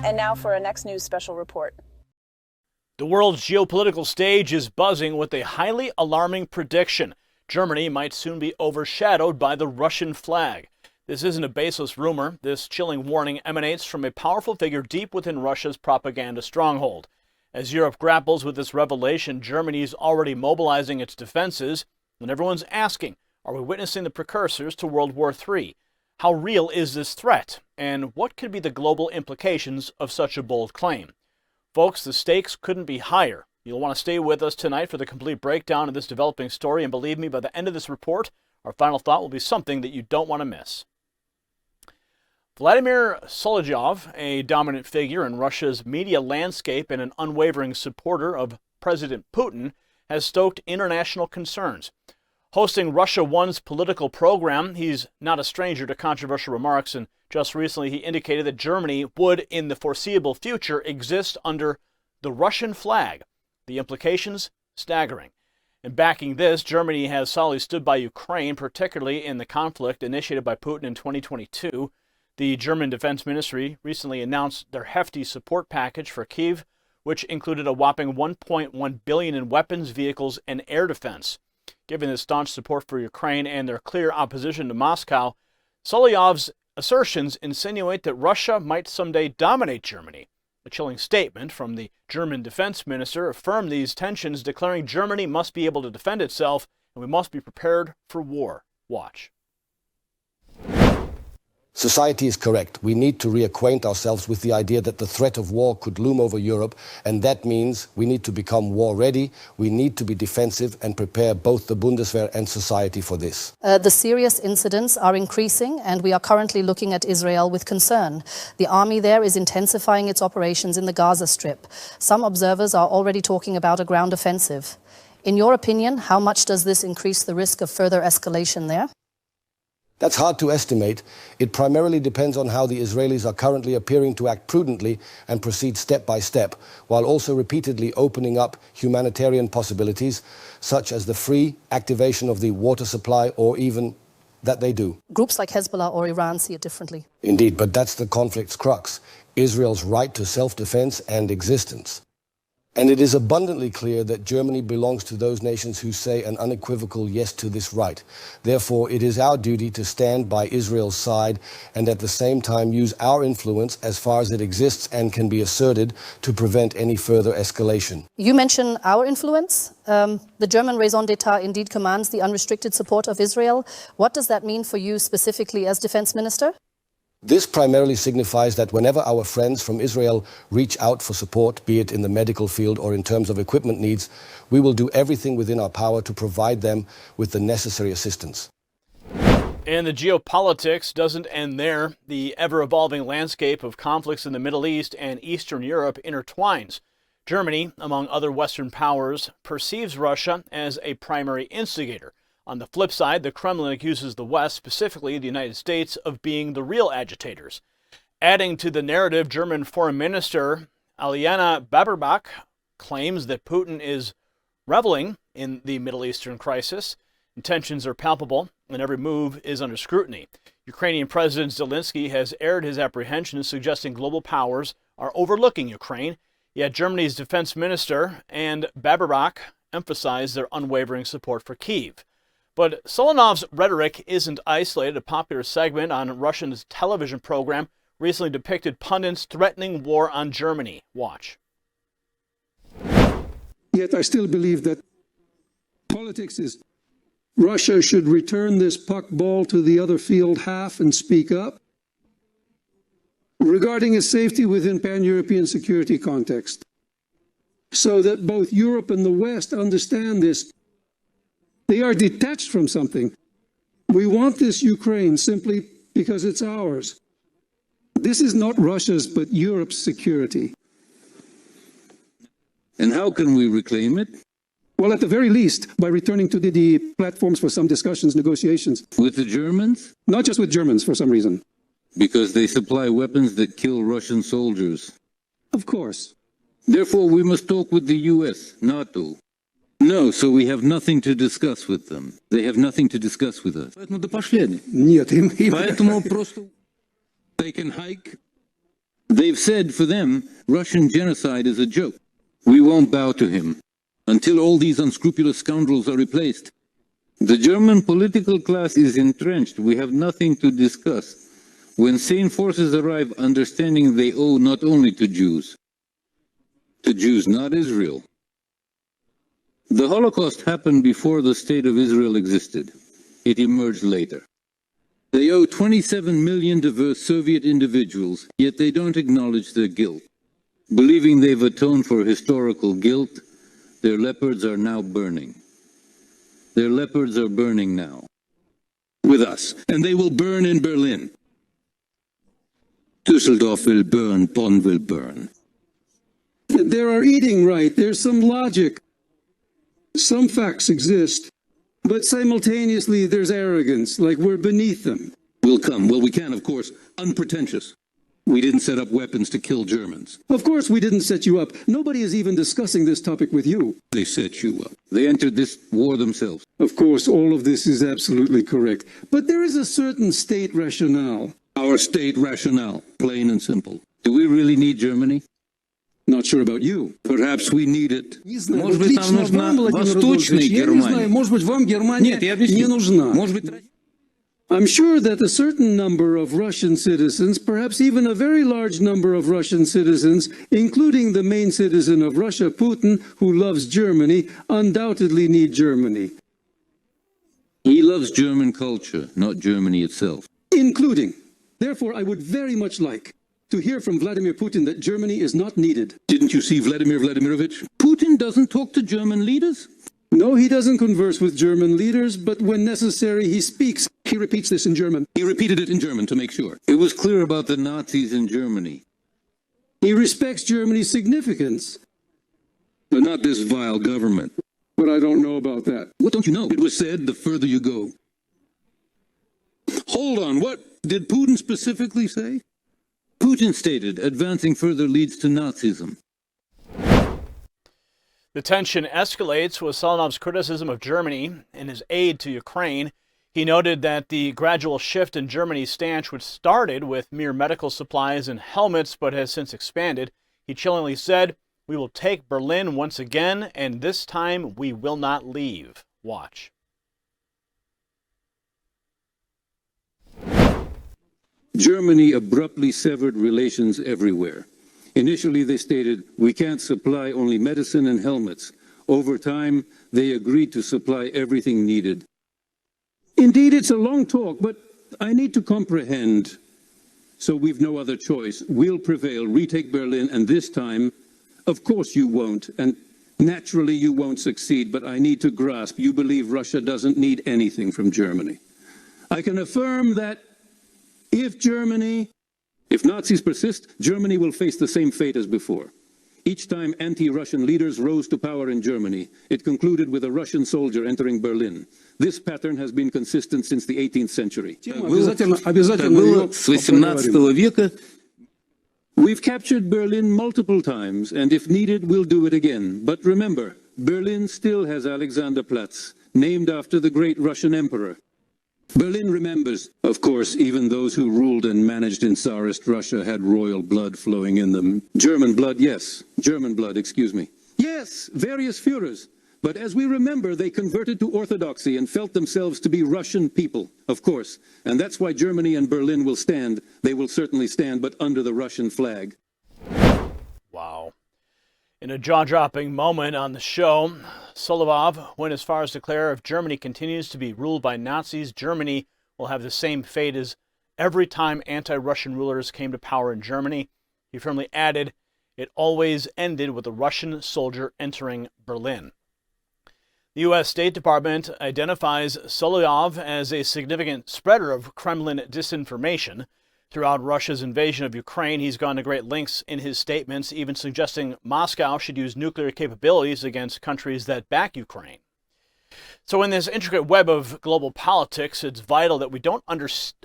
And now for our next news special report. The world's geopolitical stage is buzzing with a highly alarming prediction. Germany might soon be overshadowed by the Russian flag. This isn't a baseless rumor. This chilling warning emanates from a powerful figure deep within Russia's propaganda stronghold. As Europe grapples with this revelation, Germany is already mobilizing its defenses, and everyone's asking, are we witnessing the precursors to World War III? How real is this threat, and what could be the global implications of such a bold claim? Folks, the stakes couldn't be higher. You'll want to stay with us tonight for the complete breakdown of this developing story, and believe me, by the end of this report, our final thought will be something that you don't want to miss. Vladimir Solovyov, a dominant figure in Russia's media landscape and an unwavering supporter of President Putin, has stoked international concerns. Hosting Russia One's political program, he's not a stranger to controversial remarks, and just recently he indicated that Germany would, in the foreseeable future, exist under the Russian flag. The implications? Staggering. And backing this, Germany has solidly stood by Ukraine, particularly in the conflict initiated by Putin in 2022. The German Defense Ministry recently announced their hefty support package for Kyiv, which included a whopping $1.1 billion in weapons, vehicles, and air defense. Given this staunch support for Ukraine and their clear opposition to Moscow, Solovyov's assertions insinuate that Russia might someday dominate Germany. A chilling statement from the German defense minister affirmed these tensions, declaring Germany must be able to defend itself and we must be prepared for war. Watch. Society is correct. We need to reacquaint ourselves with the idea that the threat of war could loom over Europe, and that means we need to become war-ready, we need to be defensive and prepare both the Bundeswehr and society for this. The serious incidents are increasing, and we are currently looking at Israel with concern. The army there is intensifying its operations in the Gaza Strip. Some observers are already talking about a ground offensive. In your opinion, how much does this increase the risk of further escalation there? That's hard to estimate. It primarily depends on how the Israelis are currently appearing to act prudently and proceed step by step, while also repeatedly opening up humanitarian possibilities, such as the free activation of the water supply, or even that they do. Groups like Hezbollah or Iran see it differently. Indeed, but that's the conflict's crux, Israel's right to self-defense and existence. And it is abundantly clear that Germany belongs to those nations who say an unequivocal yes to this right. Therefore, it is our duty to stand by Israel's side and at the same time use our influence as far as it exists and can be asserted to prevent any further escalation. You mention our influence. The German raison d'etat indeed commands the unrestricted support of Israel. What does that mean for you specifically as defense minister? This primarily signifies that whenever our friends from Israel reach out for support, be it in the medical field or in terms of equipment needs, we will do everything within our power to provide them with the necessary assistance. And the geopolitics doesn't end there. The ever-evolving landscape of conflicts in the Middle East and Eastern Europe intertwines. Germany, among other Western powers, perceives Russia as a primary instigator. On the flip side, the Kremlin accuses the West, specifically the United States, of being the real agitators. Adding to the narrative, German Foreign Minister Annalena Baerbock claims that Putin is reveling in the Middle Eastern crisis. Tensions are palpable, and every move is under scrutiny. Ukrainian President Zelensky has aired his apprehensions, suggesting global powers are overlooking Ukraine. Yet Germany's defense minister and Baerbock emphasized their unwavering support for Kyiv. But Solovyov's rhetoric isn't isolated. A popular segment on Russia's television program recently depicted pundits threatening war on Germany. Watch. Yet I still believe that politics is Russia should return this puck ball to the other field half and speak up regarding its safety within pan-European security context, so that both Europe and the West understand this. They are detached from something. We want this Ukraine simply because it's ours. This is not Russia's, but Europe's security. And how can we reclaim it? Well, at the very least, by returning to the platforms for some discussions, negotiations. With the Germans? Not just with Germans, for some reason. Because they supply weapons that kill Russian soldiers. Of course. Therefore, we must talk with the US, NATO. No, so we have nothing to discuss with them. They have nothing to discuss with us. Поэтому до последнего. Нет, им... Поэтому просто they can hike. They've said for them, Russian genocide is a joke. We won't bow to him until all these unscrupulous scoundrels are replaced. The German political class is entrenched. We have nothing to discuss. When sane forces arrive, understanding they owe not only to Jews, not Israel. The Holocaust happened before the State of Israel existed. It emerged later. They owe 27 million diverse Soviet individuals, yet they don't acknowledge their guilt. Believing they've atoned for historical guilt, their leopards are now burning. Their leopards are burning now. With us. And they will burn in Berlin. Düsseldorf will burn, Bonn will burn. There are eating right, there's some logic. Some facts exist, but simultaneously there's arrogance, like we're beneath them. Will come. Well, we can, of course, unpretentious. We didn't set up weapons to kill Germans. Of course we didn't set you up. Nobody is even discussing this topic with you. They set you up. They entered this war themselves. Of course, all of this is absolutely correct. But there is a certain state rationale. Our state rationale, plain and simple. Do we really need Germany? Not sure about you. Perhaps we need it. Может быть, нам нужна Восточная Германия. Может быть, вам Германия не нужна. I'm sure that a certain number of Russian citizens, perhaps even a very large number of Russian citizens, including the main citizen of Russia, Putin, who loves Germany, undoubtedly need Germany. He loves German culture, not Germany itself. Including. Therefore, I would very much like to hear from Vladimir Putin that Germany is not needed. Didn't you see Vladimir Vladimirovich? Putin doesn't talk to German leaders. No, he doesn't converse with German leaders, but when necessary, he speaks. He repeats this in German. He repeated it in German to make sure. It was clear about the Nazis in Germany. He respects Germany's significance. But not this vile government. But I don't know about that. What don't you know? It was said, the further you go. Hold on, what did Putin specifically say? Putin stated, advancing further leads to Nazism. The tension escalates with Solonyov's criticism of Germany and his aid to Ukraine. He noted that the gradual shift in Germany's stance, which started with mere medical supplies and helmets but has since expanded, he chillingly said, "We will take Berlin once again, and this time we will not leave." Watch. Germany abruptly severed relations everywhere. Initially, they stated, we can't supply only medicine and helmets. Over time, they agreed to supply everything needed. Indeed, it's a long talk, but I need to comprehend. So we've no other choice. We'll prevail, retake Berlin, and this time, of course you won't, and naturally you won't succeed, but I need to grasp, you believe Russia doesn't need anything from Germany. I can affirm that if Nazis persist, Germany will face the same fate as before. Each time anti-Russian leaders rose to power in Germany, it concluded with a Russian soldier entering Berlin. This pattern has been consistent since the 18th century. We've captured Berlin multiple times, and if needed, we'll do it again. But remember, Berlin still has Alexanderplatz, named after the great Russian emperor. Berlin remembers. Of course, even those who ruled and managed in Tsarist Russia had royal blood flowing in them. German blood, yes. German blood, excuse me. Yes, various Führers. But as we remember, they converted to Orthodoxy and felt themselves to be Russian people, of course. And that's why Germany and Berlin will stand. They will certainly stand, but under the Russian flag. Wow. In a jaw-dropping moment on the show, Solovyov went as far as to declare if Germany continues to be ruled by Nazis, Germany will have the same fate as every time anti-Russian rulers came to power in Germany. He firmly added, it always ended with a Russian soldier entering Berlin. The U.S. State Department identifies Solovyov as a significant spreader of Kremlin disinformation. Throughout Russia's invasion of Ukraine, he's gone to great lengths in his statements, even suggesting Moscow should use nuclear capabilities against countries that back Ukraine. So in this intricate web of global politics, it's vital that we don't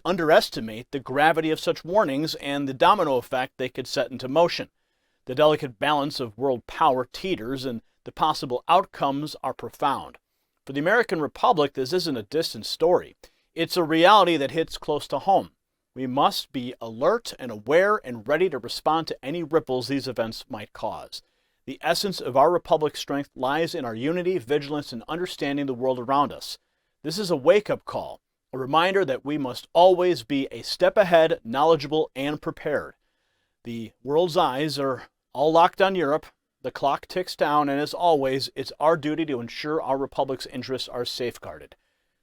underestimate the gravity of such warnings and the domino effect they could set into motion. The delicate balance of world power teeters, and the possible outcomes are profound. For the American Republic, this isn't a distant story. It's a reality that hits close to home. We must be alert and aware and ready to respond to any ripples these events might cause. The essence of our Republic's strength lies in our unity, vigilance, and understanding the world around us. This is a wake-up call, a reminder that we must always be a step ahead, knowledgeable, and prepared. The world's eyes are all locked on Europe. The clock ticks down, and as always, it's our duty to ensure our Republic's interests are safeguarded.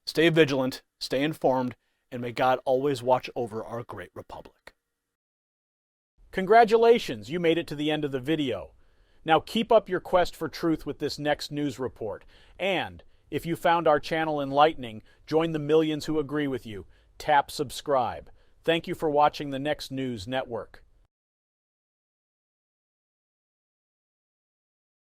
Stay vigilant, stay informed, and may God always watch over our great Republic. Congratulations, you made it to the end of the video. Now keep up your quest for truth with this next news report. And if you found our channel enlightening, join the millions who agree with you. Tap subscribe. Thank you for watching the Next News Network.